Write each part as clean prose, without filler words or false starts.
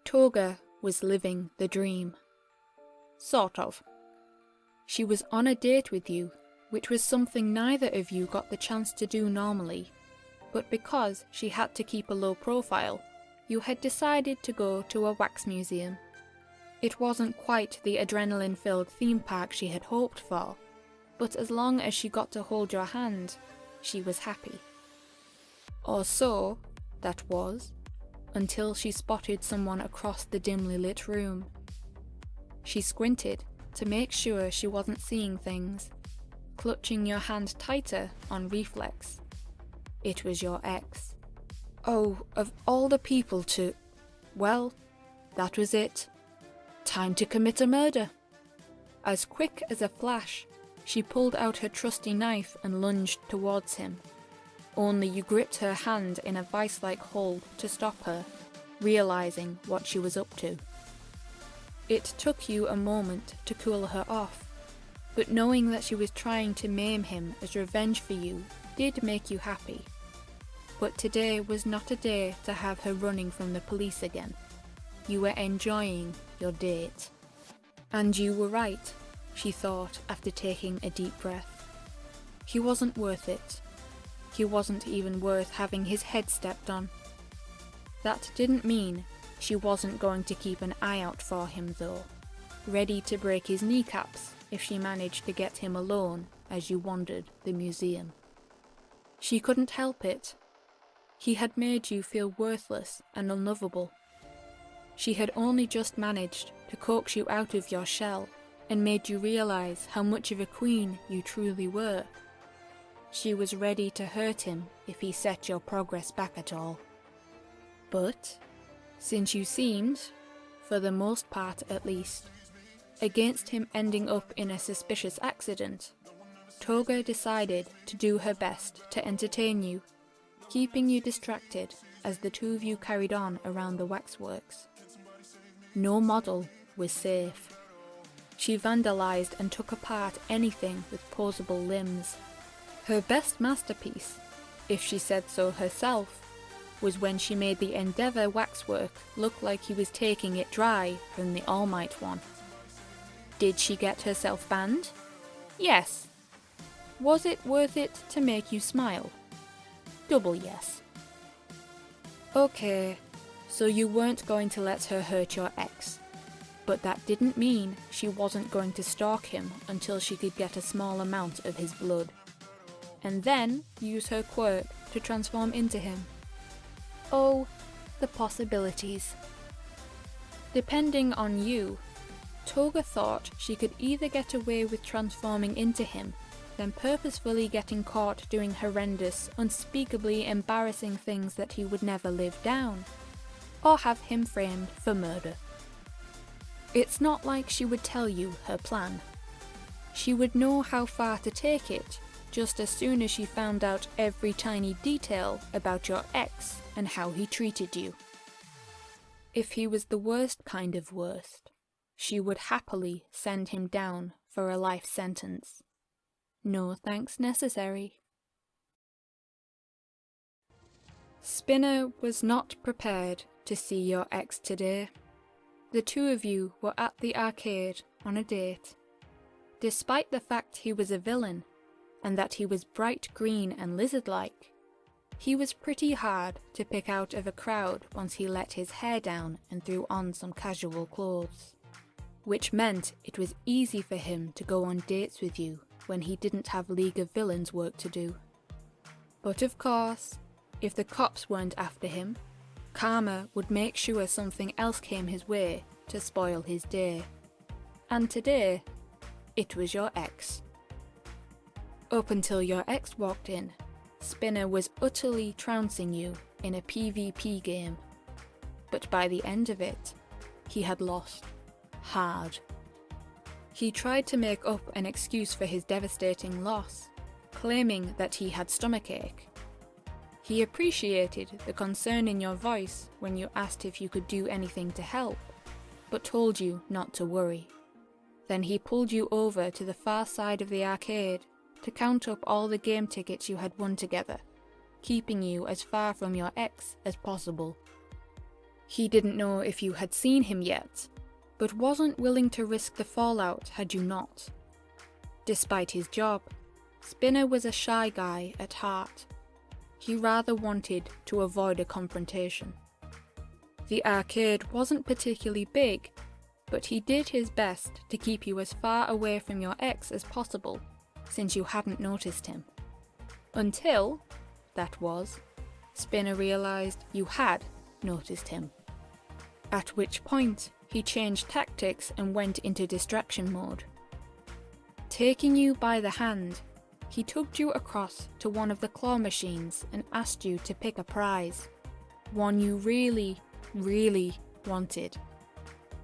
Toga was living the dream. Sort of. She was on a date with you, which was something neither of you got the chance to do normally, but because she had to keep a low profile, you had decided to go to a wax museum. It wasn't quite the adrenaline-filled theme park she had hoped for, but as long as she got to hold your hand, she was happy. Or so that was, until she spotted someone across the dimly lit room. She squinted to make sure she wasn't seeing things, clutching your hand tighter on reflex. It was your ex. Oh, of all the people to... Well, that was it. Time to commit a murder. As quick as a flash, she pulled out her trusty knife and lunged towards him. Only you gripped her hand in a vice-like hold to stop her, realizing what she was up to. It took you a moment to cool her off, but knowing that she was trying to maim him as revenge for you did make you happy. But today was not a day to have her running from the police again. You were enjoying your date. And you were right, she thought after taking a deep breath. He wasn't worth it. He wasn't even worth having his head stepped on. That didn't mean she wasn't going to keep an eye out for him though, ready to break his kneecaps if she managed to get him alone as you wandered the museum. She couldn't help it. He had made you feel worthless and unlovable. She had only just managed to coax you out of your shell and made you realize how much of a queen you truly were. She was ready to hurt him if he set your progress back at all. But, since you seemed, for the most part at least, against him ending up in a suspicious accident, Toga decided to do her best to entertain you, keeping you distracted as the two of you carried on around the waxworks. No model was safe. She vandalized and took apart anything with posable limbs. Her best masterpiece, if she said so herself, was when she made the Endeavour waxwork look like he was taking it dry from the All Might one. Did she get herself banned? Yes. Was it worth it to make you smile? Double yes. Okay, so you weren't going to let her hurt your ex, but that didn't mean she wasn't going to stalk him until she could get a small amount of his blood, and then use her quirk to transform into him. Oh, the possibilities. Depending on you, Toga thought she could either get away with transforming into him, then purposefully getting caught doing horrendous, unspeakably embarrassing things that he would never live down, or have him framed for murder. It's not like she would tell you her plan. She would know how far to take it just as soon as she found out every tiny detail about your ex and how he treated you. If he was the worst kind of worst, she would happily send him down for a life sentence. No thanks necessary. Spinner was not prepared to see your ex today. The two of you were at the arcade on a date. Despite the fact he was a villain, and that he was bright green and lizard-like, he was pretty hard to pick out of a crowd once he let his hair down and threw on some casual clothes. Which meant it was easy for him to go on dates with you when he didn't have League of Villains work to do. But of course, if the cops weren't after him, karma would make sure something else came his way to spoil his day. And today, it was your ex. Up until your ex walked in, Spinner was utterly trouncing you in a PvP game. But by the end of it, he had lost. Hard. He tried to make up an excuse for his devastating loss, claiming that he had stomachache. He appreciated the concern in your voice when you asked if you could do anything to help, but told you not to worry. Then he pulled you over to the far side of the arcade to count up all the game tickets you had won together, keeping you as far from your ex as possible. He didn't know if you had seen him yet, but wasn't willing to risk the fallout had you not. Despite his job, Spinner was a shy guy at heart. He rather wanted to avoid a confrontation. The arcade wasn't particularly big, but he did his best to keep you as far away from your ex as possible, since you hadn't noticed him. Until, that was, Spinner realised you had noticed him. At which point, he changed tactics and went into distraction mode. Taking you by the hand, he tugged you across to one of the claw machines and asked you to pick a prize, one you really, really wanted.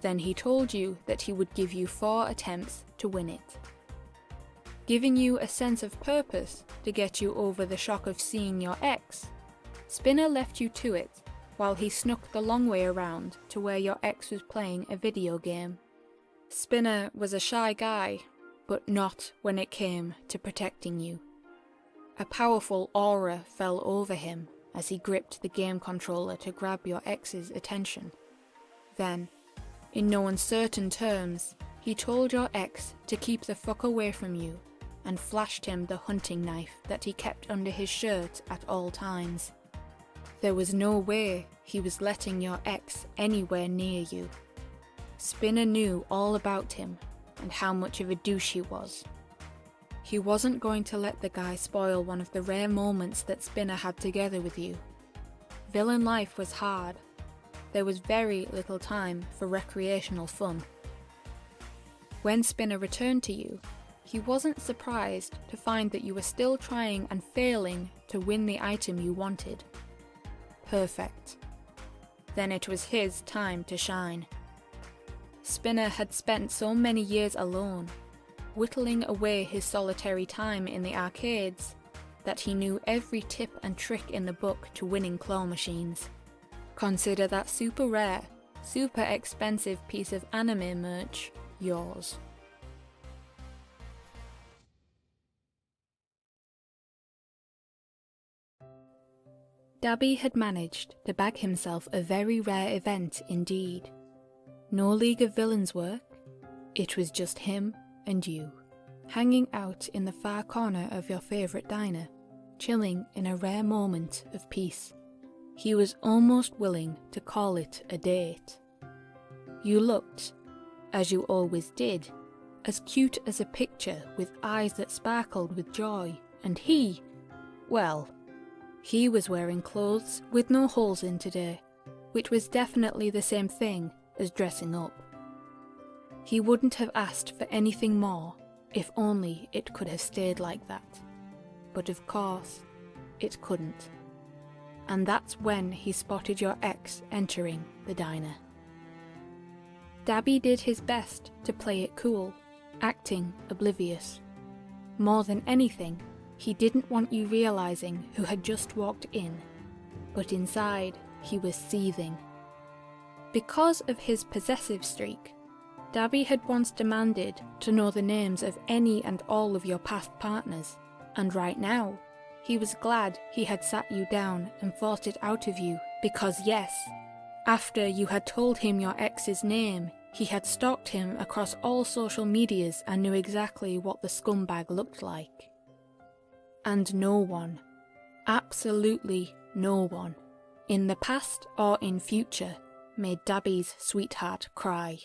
Then he told you that he would give you 4 attempts to win it. Giving you a sense of purpose to get you over the shock of seeing your ex, Spinner left you to it while he snuck the long way around to where your ex was playing a video game. Spinner was a shy guy, but not when it came to protecting you. A powerful aura fell over him as he gripped the game controller to grab your ex's attention. Then, in no uncertain terms, he told your ex to keep the fuck away from you and flashed him the hunting knife that he kept under his shirt at all times. There was no way he was letting your ex anywhere near you. Spinner knew all about him and how much of a douche he was. He wasn't going to let the guy spoil one of the rare moments that Spinner had together with you. Villain life was hard. There was very little time for recreational fun. When Spinner returned to you, he wasn't surprised to find that you were still trying and failing to win the item you wanted. Perfect. Then it was his time to shine. Spinner had spent so many years alone, whittling away his solitary time in the arcades, that he knew every tip and trick in the book to winning claw machines. Consider that super rare, super expensive piece of anime merch yours. Dabi had managed to bag himself a very rare event indeed. No League of Villains work, it was just him and you, hanging out in the far corner of your favourite diner, chilling in a rare moment of peace. He was almost willing to call it a date. You looked, as you always did, as cute as a picture with eyes that sparkled with joy, and he, well, he was wearing clothes with no holes in today, which was definitely the same thing as dressing up. He wouldn't have asked for anything more if only it could have stayed like that. But of course, it couldn't. And that's when he spotted your ex entering the diner. Dabi did his best to play it cool, acting oblivious. More than anything, he didn't want you realizing who had just walked in, but inside he was seething. Because of his possessive streak, Dabi had once demanded to know the names of any and all of your past partners, and right now, he was glad he had sat you down and forced it out of you because yes, after you had told him your ex's name, he had stalked him across all social medias and knew exactly what the scumbag looked like. And no one, absolutely no one, in the past or in future, made Dabi's sweetheart cry.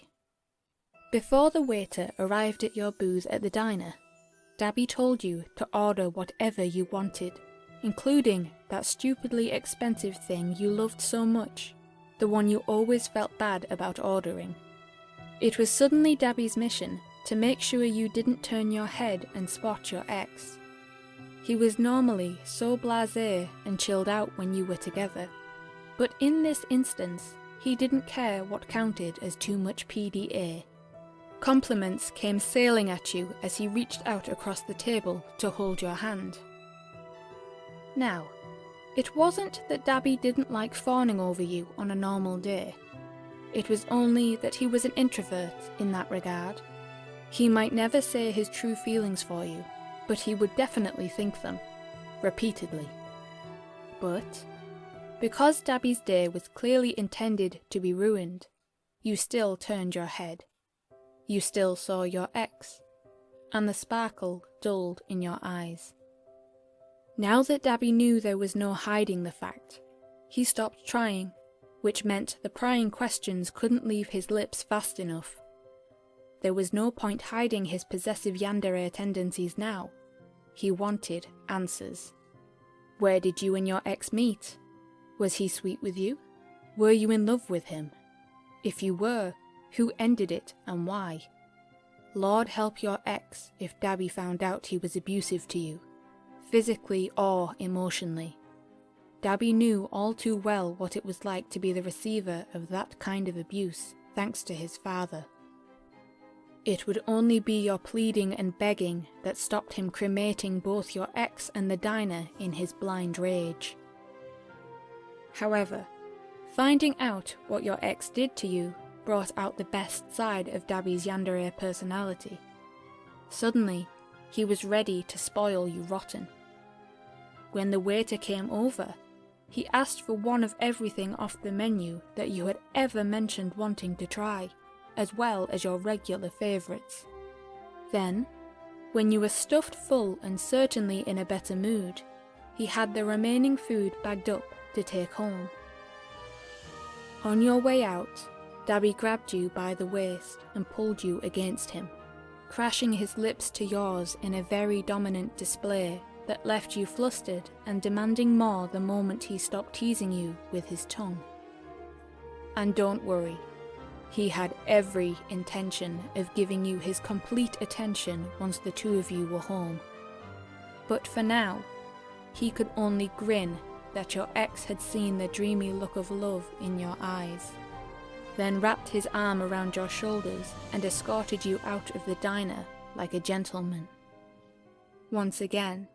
Before the waiter arrived at your booth at the diner, Dabi told you to order whatever you wanted, including that stupidly expensive thing you loved so much, the one you always felt bad about ordering. It was suddenly Dabi's mission to make sure you didn't turn your head and spot your ex. He was normally so blasé and chilled out when you were together, but in this instance, he didn't care what counted as too much PDA. Compliments came sailing at you as he reached out across the table to hold your hand. Now, it wasn't that Dabi didn't like fawning over you on a normal day. It was only that he was an introvert in that regard. He might never say his true feelings for you, but he would definitely think them, repeatedly. But Because Dabi's day was clearly intended to be ruined, you still turned your head. You still saw your ex, and the sparkle dulled in your eyes. Now that Dabi knew there was no hiding the fact, he stopped trying, which meant the prying questions couldn't leave his lips fast enough. There was no point hiding his possessive yandere tendencies now. He wanted answers. Where did you and your ex meet? Was he sweet with you? Were you in love with him? If you were, who ended it and why? Lord help your ex if Dabi found out he was abusive to you, physically or emotionally. Dabi knew all too well what it was like to be the receiver of that kind of abuse, thanks to his father. It would only be your pleading and begging that stopped him cremating both your ex and the diner in his blind rage. However, finding out what your ex did to you brought out the best side of Dabi's yandere personality. Suddenly, he was ready to spoil you rotten. When the waiter came over, he asked for one of everything off the menu that you had ever mentioned wanting to try, as well as your regular favourites. Then, when you were stuffed full and certainly in a better mood, he had the remaining food bagged up to take home. On your way out, Dabi grabbed you by the waist and pulled you against him, crashing his lips to yours in a very dominant display that left you flustered and demanding more the moment he stopped teasing you with his tongue. And don't worry, he had every intention of giving you his complete attention once the two of you were home. But for now, he could only grin that your ex had seen the dreamy look of love in your eyes, then wrapped his arm around your shoulders and escorted you out of the diner like a gentleman. Once again,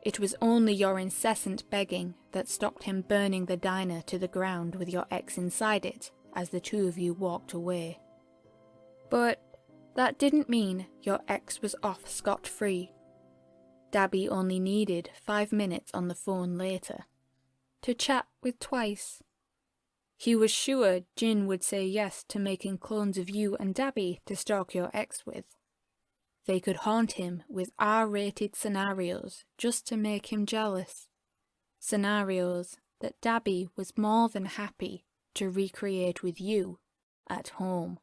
it was only your incessant begging that stopped him burning the diner to the ground with your ex inside it as the two of you walked away. But that didn't mean your ex was off scot-free. Dabi only needed 5 minutes on the phone later to chat with Twice. He was sure Jin would say yes to making clones of you and Dabi to stalk your ex with. They could haunt him with R-rated scenarios just to make him jealous. Scenarios that Dabi was more than happy to recreate with you at home.